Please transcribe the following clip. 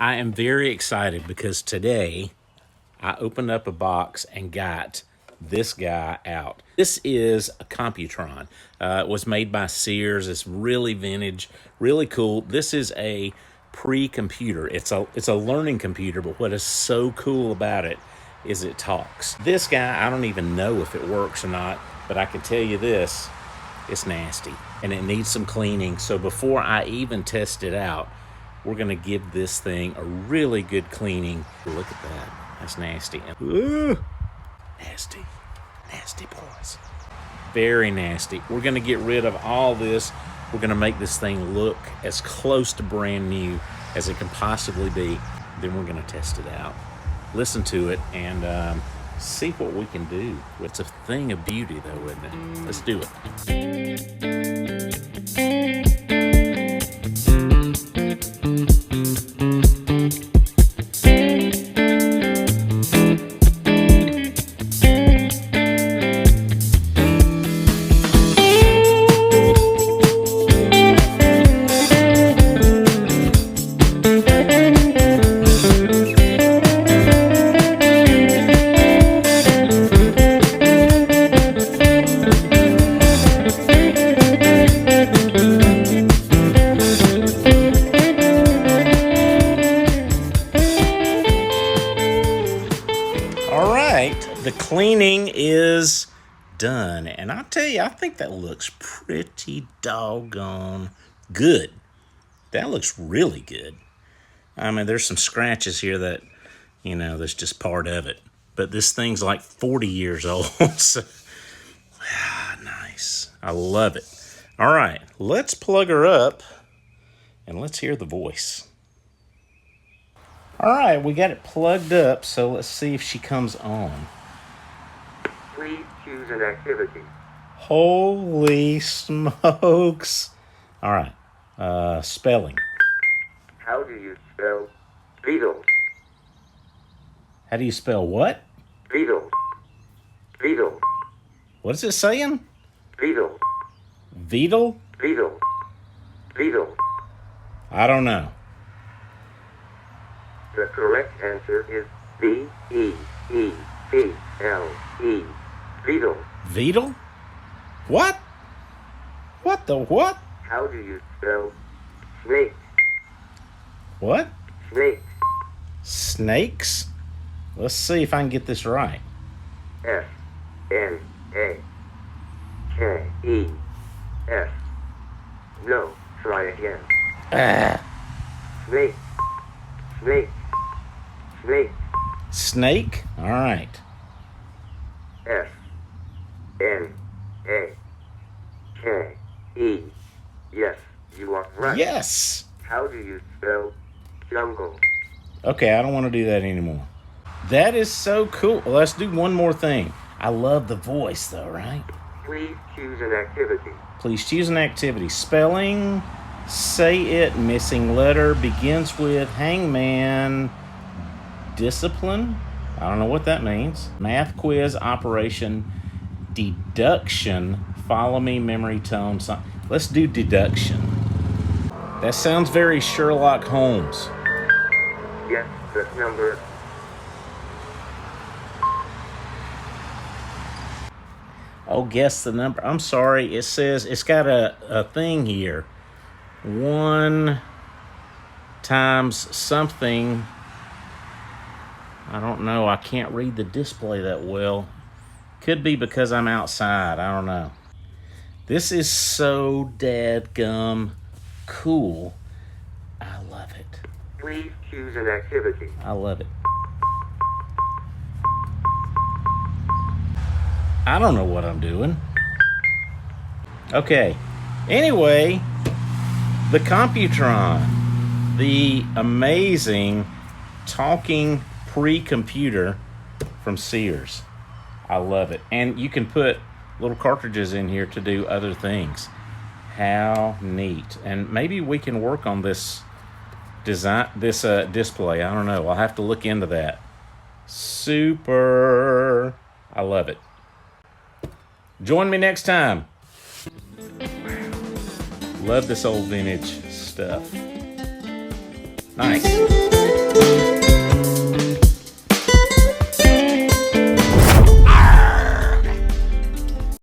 I am very excited because today I opened up a box and got this guy out. This is a Computron. It was made by Sears. It's really vintage, really cool. This is a pre-computer. It's a learning computer, but what is so cool about it is it talks. This guy, I don't even know if it works or not, but I can tell you this, it's nasty and it needs some cleaning. So before I even test it out, we're gonna give this thing a really good cleaning. Look at that, that's nasty. Ooh, nasty, nasty boys. Very nasty. We're gonna get rid of all this. We're gonna make this thing look as close to brand new as it can possibly be. Then we're gonna test it out, listen to it, and see what we can do. It's a thing of beauty though, isn't it? Let's do it. The cleaning is done, and I'll tell you, I think that looks pretty doggone good. That looks really good. I mean, there's some scratches here that, you know, that's just part of it. But this thing's like 40 years old. So, nice. I love it. All right, let's plug her up, and let's hear the voice. All right, we got it plugged up, so let's see if she comes on. Please choose an activity. Holy smokes. All right, spelling. How do you spell Beatles? How do you spell what? Beatles. Beatles. What is it saying? Beatles. Beetle? Beatles. Beatles. I don't know. The correct answer is B-E-E-T-L-E. Beetle. Beetle? What? What the what? How do you spell snake? What? Snake. Snakes? Let's see if I can get this right. S-N-A-K-E-S. No, try again. Snake. Snake. Snake. Snake? All right. S-N-A-K-E. Yes, you are right. Yes. How do you spell jungle? Okay, I don't want to do that anymore. That is so cool. Well, let's do one more thing. I love the voice though, right? Please choose an activity. Please choose an activity. Spelling, say it, missing letter, begins with hangman, discipline. I don't know what that means. Math quiz, operation, deduction, follow me, memory, tone. Let's do deduction. That sounds very Sherlock Holmes. Yes, that's number. Oh, guess the number. I'm sorry. It says, it's got a thing here. 1 times something. I don't know. I can't read the display that well. Could be because I'm outside. I don't know. This is so dadgum cool. I love it. Please choose an activity. I love it. I don't know what I'm doing. Okay. Anyway, the Computron, the amazing talking pre-computer from Sears. I love it. And you can put little cartridges in here to do other things. How neat. And maybe we can work on this design, this display. I don't know. I'll have to look into that. Super. I love it. Join me next time. Love this old vintage stuff. Nice.